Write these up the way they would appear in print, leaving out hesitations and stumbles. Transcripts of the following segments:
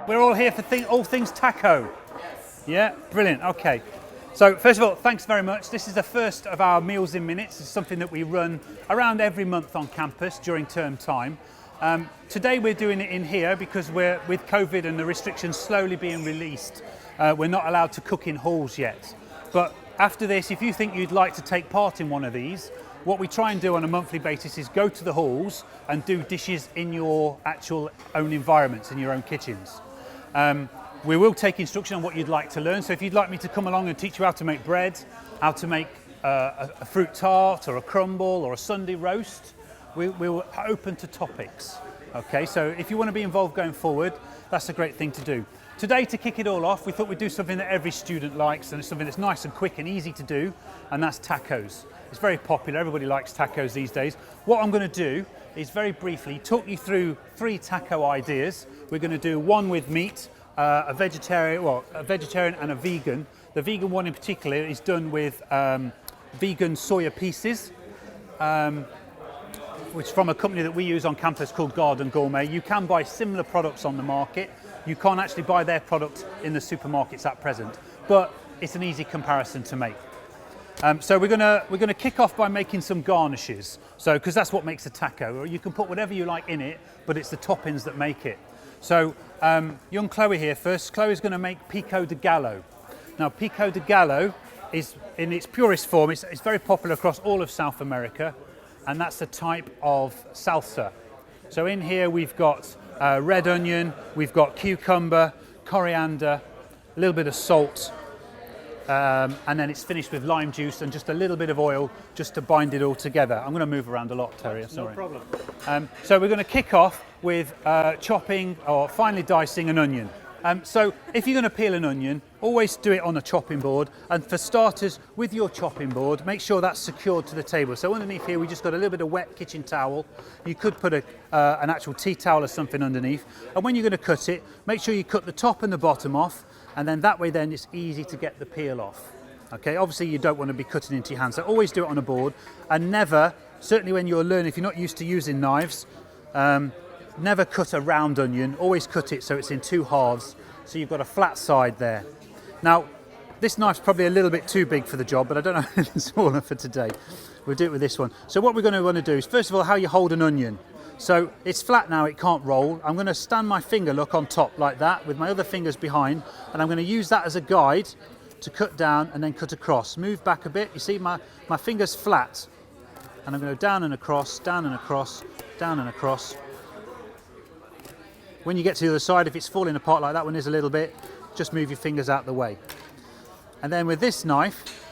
we're all here for all things taco. Yes. Yeah, brilliant. Okay. So first of all, thanks very much. This is the first of our Meals in Minutes. It's something that we run around every month on campus during term time. Today we're doing it in here because we're with COVID and the restrictions slowly being released. We're not allowed to cook in halls yet. But after this, if you think you'd like to take part in one of these, what we try and do on a monthly basis is go to the halls and do dishes in your actual own environments, in your own kitchens. We will take instruction on what you'd like to learn. So if you'd like me to come along and teach you how to make bread, how to make a fruit tart or a crumble or a Sunday roast, we're open to topics. Okay, so if you want to be involved going forward, that's a great thing to do. Today, to kick it all off, we thought we'd do something that every student likes, and it's something that's nice and quick and easy to do, and that's tacos. It's very popular, everybody likes tacos these days. What I'm going to do is very briefly talk you through 3 taco ideas. We're going to do one with meat, a vegetarian and a vegan. The vegan one in particular is done with vegan soya pieces, which is from a company that we use on campus called Garden Gourmet. You can buy similar products on the market. You can't actually buy their product in the supermarkets at present, but it's an easy comparison to make. So we're gonna kick off by making some garnishes. So because that's what makes a taco. You can put whatever you like in it, but it's the toppings that make it. So young Chloe here first. Chloe's going to make pico de gallo. Now pico de gallo is in its purest form. It's very popular across all of South America, and that's a type of salsa. So in here we've got red onion, we've got cucumber, coriander, a little bit of salt, and then it's finished with lime juice and just a little bit of oil just to bind it all together. I'm going to move around a lot, Terry. Sorry. No problem. So we're going to kick off with chopping or finely dicing an onion. So if you're going to peel an onion, always do it on a chopping board. And for starters, with your chopping board, make sure that's secured to the table. So underneath here, we just got a little bit of wet kitchen towel. You could put an actual tea towel or something underneath. And when you're going to cut it, make sure you cut the top and the bottom off. And then that way then it's easy to get the peel off. Okay, obviously you don't want to be cutting into your hands. So always do it on a board, and never, certainly when you're learning, if you're not used to using knives, never cut a round onion. Always cut it so it's in 2 halves, so you've got a flat side there. Now, this knife's probably a little bit too big for the job, but I don't know if it's smaller for today. We'll do it with this one. So what we're going to want to do is, first of all, how you hold an onion. So it's flat now, it can't roll. I'm going to stand my finger, look, on top like that with my other fingers behind, and I'm going to use that as a guide to cut down and then cut across. Move back a bit. You see my finger's flat, and I'm going to go down and across, down and across, down and across. When you get to the other side, if it's falling apart like that one is a little bit, just move your fingers out the way. And then with this knife,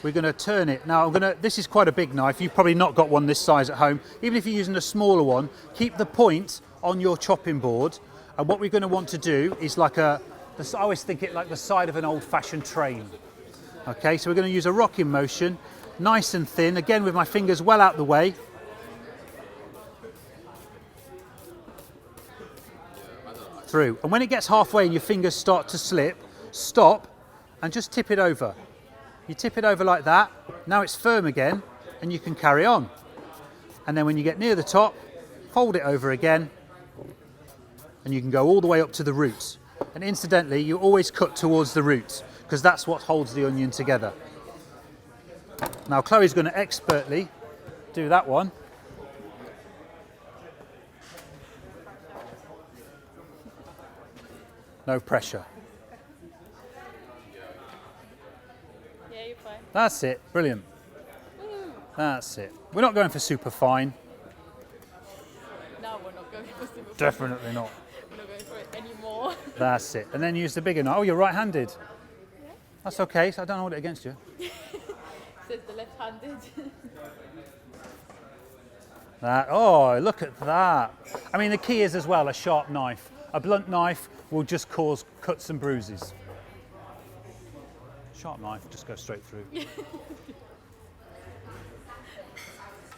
we're going to turn it. Now, this is quite a big knife. You've probably not got one this size at home. Even if you're using a smaller one, keep the point on your chopping board. And what we're going to want to do is I always think it like the side of an old-fashioned train. Okay, so we're going to use a rocking motion, nice and thin, again with my fingers well out the way. Through. And when it gets halfway and your fingers start to slip, stop and just tip it over. You tip it over like that. Now it's firm again and you can carry on. And then when you get near the top, fold it over again and you can go all the way up to the roots. And incidentally, you always cut towards the roots because that's what holds the onion together. Now Chloe's going to expertly do that one. No pressure. Yeah, you're fine. That's it. Brilliant. Woo. That's it. We're not going for super fine. No, we're not going for super. Definitely not. We're not going for it anymore. That's it. And then use the bigger knife. Oh, you're right-handed. Yeah. That's okay. So I don't hold it against you. Says the left-handed. Oh, look at that. I mean, the key is as well a sharp knife. A blunt knife will just cause cuts and bruises. Sharp knife, just go straight through.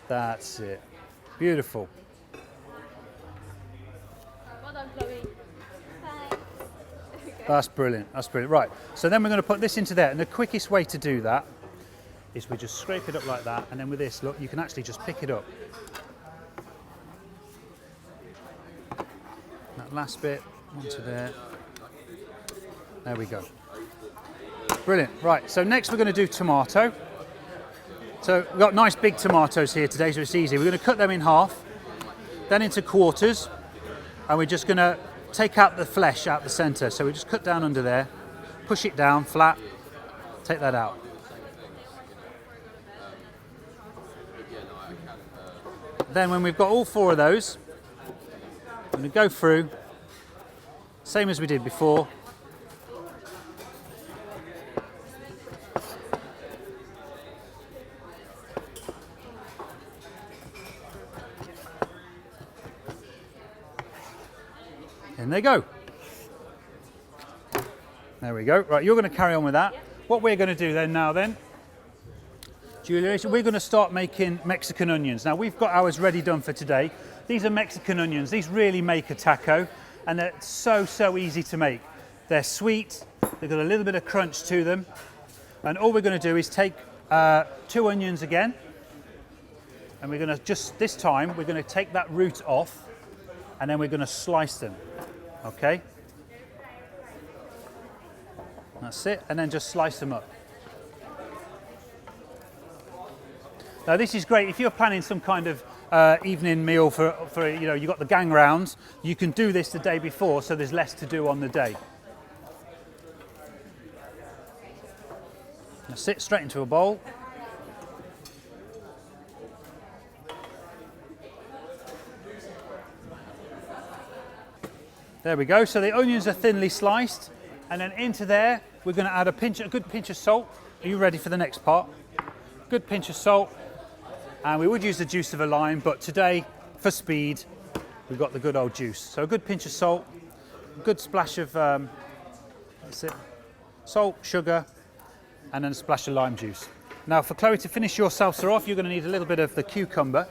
That's it. Beautiful. Well done, Chloe. Thanks. That's brilliant. That's brilliant. Right. So then we're going to put this into there, and the quickest way to do that is we just scrape it up like that, and then with this, look, you can actually just pick it up. That last bit onto there. There we go. Brilliant. Right, so next we're going to do tomato. So we've got nice big tomatoes here today, so it's easy. We're going to cut them in half, then into quarters, and we're just going to take out the flesh out the centre. So we just cut down under there, push it down flat, take that out. Then when we've got all 4 of those, I'm going to go through, same as we did before. In they go. There we go. Right, you're going to carry on with that. What we're going to do then, Julia, is we're going to start making Mexican onions. Now, we've got ours ready done for today. These are Mexican onions. These really make a taco, and they're so easy to make. They're sweet, they've got a little bit of crunch to them, and all we're going to do is take 2 onions again, and we're going to this time, we're going to take that root off, and then we're going to slice them. Okay, that's it, and then just slice them up. Now this is great if you're planning some kind of evening meal for you've got the gang rounds. You can do this the day before, so there's less to do on the day. Now sit straight into a bowl. There we go. So the onions are thinly sliced, and then into there we're going to add a good pinch of salt. Are you ready for the next part? Good pinch of salt, and we would use the juice of a lime, but today, for speed, we've got the good old juice. So a good pinch of salt, a good splash of that's it, salt, sugar, and then a splash of lime juice. Now, for Chloe to finish your salsa off, you're going to need a little bit of the cucumber.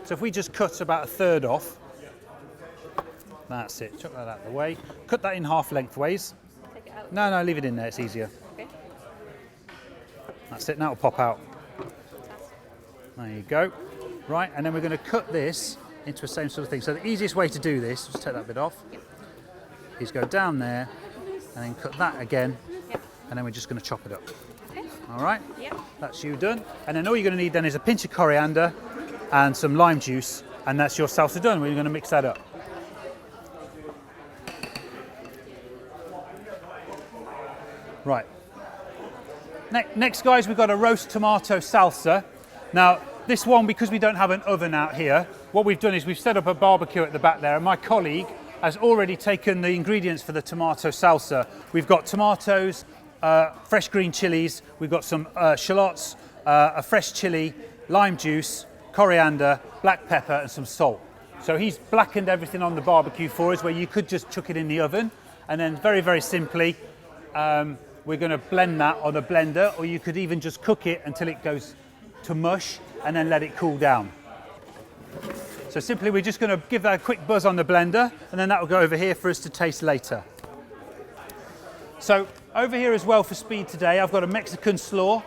So if we just cut about 1/3 off. That's it, chuck that out of the way. Cut that in half lengthways. Take it out. No, leave it in there, it's easier. Okay. That's it, now it'll pop out. There you go. Right, and then we're going to cut this into the same sort of thing. So the easiest way to do this, just take that bit off, is go down there and then cut that again, and then we're just going to chop it up. Okay. All right? Yep. That's you done. And then all you're going to need then is a pinch of coriander and some lime juice, and that's your salsa done. We're going to mix that up. Right. Next, guys, we've got a roast tomato salsa. Now, this one, because we don't have an oven out here, what we've done is we've set up a barbecue at the back there, and my colleague has already taken the ingredients for the tomato salsa. We've got tomatoes, fresh green chilies, we've got some shallots, a fresh chili, lime juice, coriander, black pepper, and some salt. So he's blackened everything on the barbecue for us, where you could just chuck it in the oven, and then very, very simply, we're going to blend that on a blender, or you could even just cook it until it goes to mush and then let it cool down. So simply we're just going to give that a quick buzz on the blender, and then that will go over here for us to taste later. So over here as well for speed today, I've got a Mexican slaw.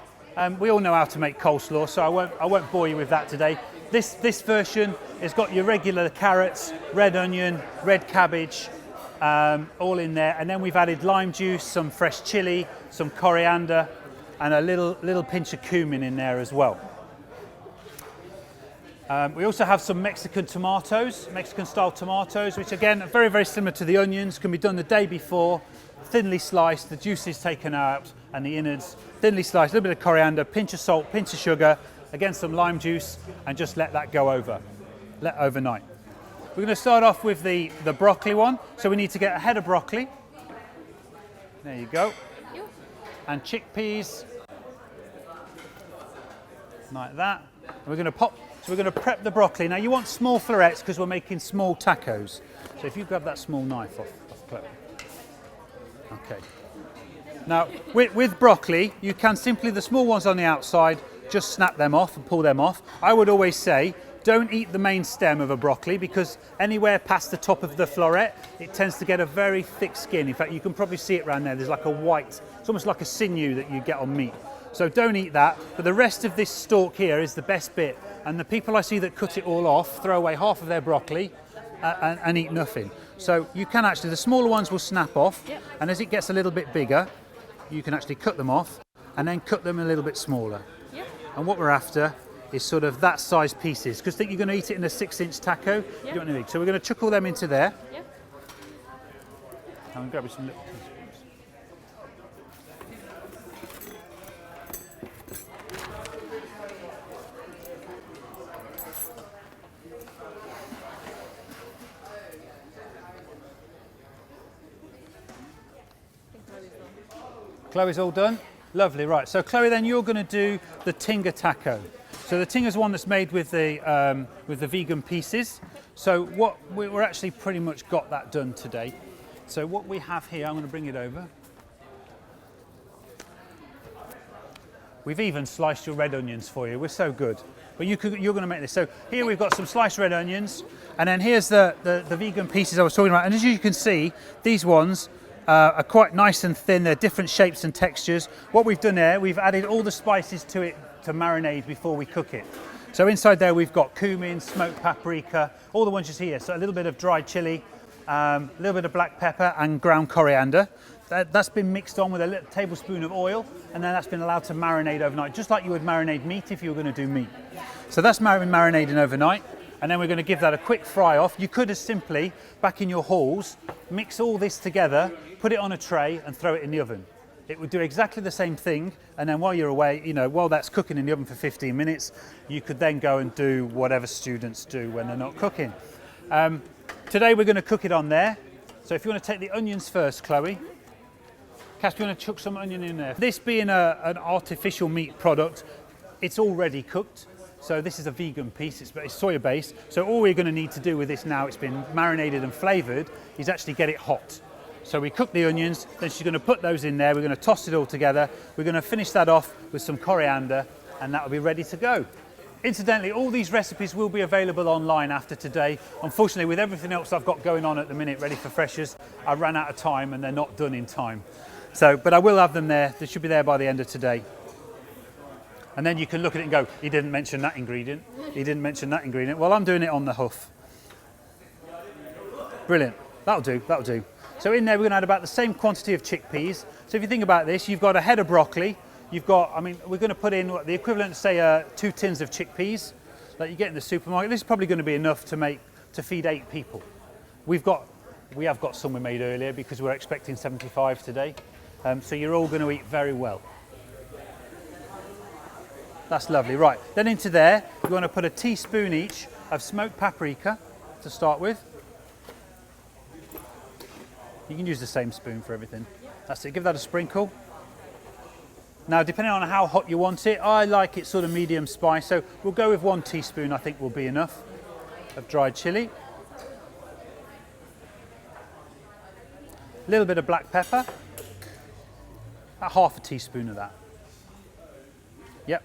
We all know how to make coleslaw, so I won't bore you with that today. This version has got your regular carrots, red onion, red cabbage, all in there, and then we've added lime juice, some fresh chili, some coriander, and a little pinch of cumin in there as well. We also have some Mexican tomatoes, Mexican style tomatoes, which again are very, very similar to the onions, can be done the day before, thinly sliced, the juice is taken out and the innards thinly sliced, a little bit of coriander, pinch of salt, pinch of sugar, again some lime juice, and just let that go overnight. We're going to start off with the broccoli one. So we need to get a head of broccoli. There you go. And chickpeas. Like that. And we're going to prep the broccoli. Now you want small florets because we're making small tacos. So if you grab that small knife off Chloe. Okay. Now with broccoli, you can simply, the small ones on the outside, just snap them off and pull them off. I would always say, don't eat the main stem of a broccoli, because anywhere past the top of the floret, it tends to get a very thick skin. In fact, you can probably see it around there. There's like a white, it's almost like a sinew that you get on meat. So don't eat that. But the rest of this stalk here is the best bit. And the people I see that cut it all off throw away half of their broccoli, and eat nothing. So you can actually, the smaller ones will snap off, Yep. and as it gets a little bit bigger, you can actually cut them off and then cut them a little bit smaller. Yep. And what we're after is sort of that size pieces, because think you're going to eat it in a 6-inch taco. You don't want to eat. So we're going to chuck all them into there. Yep. I'm going to grab some little teaspoons. I think Chloe's done. Chloe's all done? Lovely, right. So Chloe, then you're going to do the Tinga taco. So the Tinga's one that's made with the vegan pieces. So what we're actually pretty much got that done today. So what we have here, I'm going to bring it over. We've even sliced your red onions for you. We're so good. But you're going to make this. So here we've got some sliced red onions, and then here's the vegan pieces I was talking about. And as you can see, these ones are quite nice and thin. They're different shapes and textures. What we've done there, we've added all the spices to it to marinate before we cook it. So inside there we've got cumin, smoked paprika, all the ones you see here. So a little bit of dried chili, a little bit of black pepper and ground coriander. That's been mixed on with a little tablespoon of oil, and then that's been allowed to marinate overnight, just like you would marinate meat if you were going to do meat. So that's been marinating overnight, and then we're going to give that a quick fry off. You could as simply, back in your halls, mix all this together, put it on a tray and throw it in the oven. It would do exactly the same thing, and then while you're away, while that's cooking in the oven for 15 minutes, you could then go and do whatever students do when they're not cooking. Today we're going to cook it on there. So if you want to take the onions first, Chloe. Cass, you want to chuck some onion in there? This being an artificial meat product, it's already cooked. So this is a vegan piece, it's soya based. So all we're going to need to do with this now, it's been marinated and flavoured, is actually get it hot. So we cook the onions, then she's going to put those in there, we're going to toss it all together, we're going to finish that off with some coriander, and that will be ready to go. Incidentally, all these recipes will be available online after today. Unfortunately, with everything else I've got going on at the minute, ready for freshers, I ran out of time and they're not done in time. So, but I will have them there, they should be there by the end of today. And then you can look at it and go, he didn't mention that ingredient, he didn't mention that ingredient. Well, I'm doing it on the hoof. Brilliant, that'll do, that'll do. So in there we're going to add about the same quantity of chickpeas. So if you think about this, you've got a head of broccoli, you've got, we're going to put in the equivalent, say 2 tins of chickpeas that you get in the supermarket. This is probably going to be enough to feed 8 people. We have got some we made earlier because we're expecting 75 today. So you're all going to eat very well. That's lovely. Right, then into there, you want to put a teaspoon each of smoked paprika to start with. You can use the same spoon for everything. That's it, give that a sprinkle. Now, depending on how hot you want it, I like it sort of medium spice, so we'll go with 1 teaspoon, I think will be enough, of dried chili. A little bit of black pepper. About half a teaspoon of that. Yep.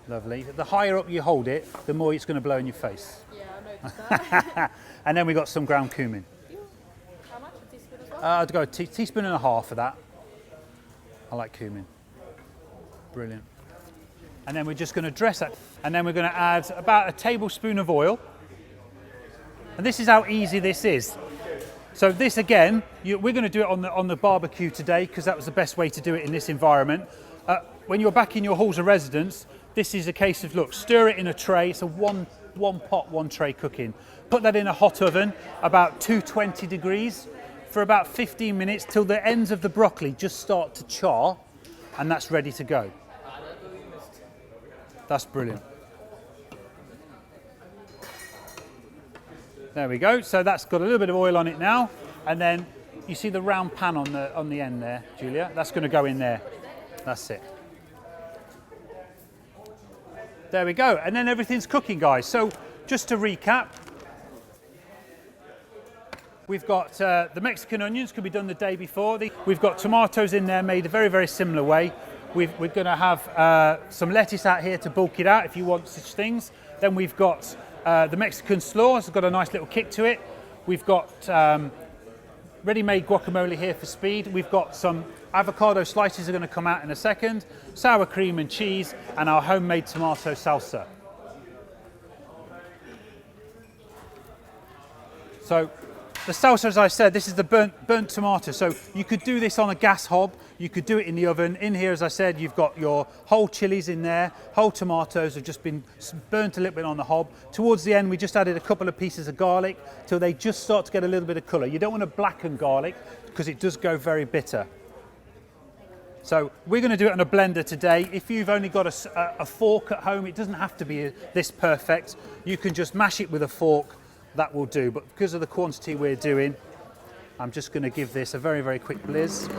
Lovely. The higher up you hold it, the more it's going to blow in your face. Yeah, I noticed that. And then we've got some ground cumin. How much? A teaspoon as well? I'd go a teaspoon and a half of that. I like cumin. Brilliant. And then we're just going to dress that. And then we're going to add about a tablespoon of oil. And this is how easy this is. So this again, we're going to do it on the barbecue today because that was the best way to do it in this environment. When you're back in your halls of residence, this is a case of, look, stir it in a tray. It's a one pot, 1 tray cooking. Put that in a hot oven, about 220 degrees, for about 15 minutes till the ends of the broccoli just start to char, and that's ready to go. That's brilliant. There we go. So that's got a little bit of oil on it now, and then you see the round pan on the end there, Julia. That's going to go in there. That's it. There we go. And then everything's cooking, guys. So just to recap, we've got the Mexican onions, could be done the day before. We've got tomatoes in there made a very, very similar way. We're going to have some lettuce out here to bulk it out if you want such things. Then we've got the Mexican slaw, it's got a nice little kick to it. We've got ready-made guacamole here for speed. We've got some avocado slices are going to come out in a second, sour cream and cheese, and our homemade tomato salsa. So the salsa, as I said, this is the burnt tomato. So you could do this on a gas hob. You could do it in the oven. In here, as I said, you've got your whole chilies in there. Whole tomatoes have just been burnt a little bit on the hob. Towards the end, we just added a couple of pieces of garlic till they just start to get a little bit of colour. You don't want to blacken garlic because it does go very bitter. So we're going to do it on a blender today. If you've only got a fork at home, it doesn't have to be this perfect. You can just mash it with a fork. That will do, but because of the quantity we're doing, I'm just going to give this a very, very quick blizz.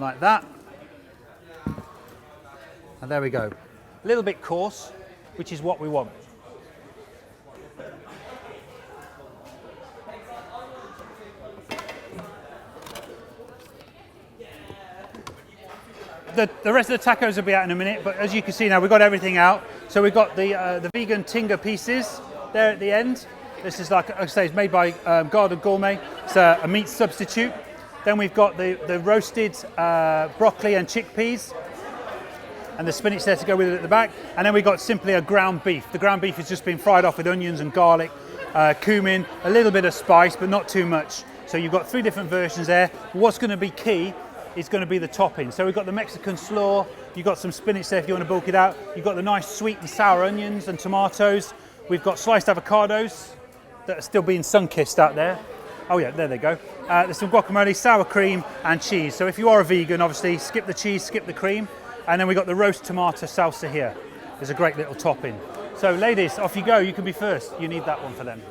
Like that. And there we go. A little bit coarse, which is what we want. The rest of the tacos will be out in a minute, but as you can see now, we've got everything out. So we've got the vegan tinga pieces there at the end. This is, like I say, it's made by Garden Gourmet. It's a meat substitute. Then we've got the roasted broccoli and chickpeas, and the spinach there to go with it at the back. And then we've got simply a ground beef. The ground beef has just been fried off with onions and garlic, cumin, a little bit of spice, but not too much. So you've got 3 different versions there. What's going to be key is going to be the topping. So we've got the Mexican slaw, you've got some spinach there if you want to bulk it out, you've got the nice sweet and sour onions and tomatoes, we've got sliced avocados that are still being sun-kissed out there. Oh yeah, there they go. There's some guacamole, sour cream and cheese. So if you are a vegan, obviously skip the cheese, skip the cream. And then we've got the roast tomato salsa here. There's a great little topping. So ladies, off you go, you can be first. You need that one for them.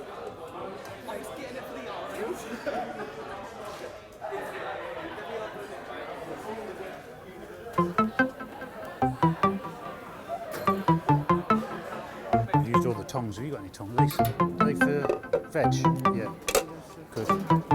Used all the tongs. Have you got any tongs? Are they for veg? Yeah. Good.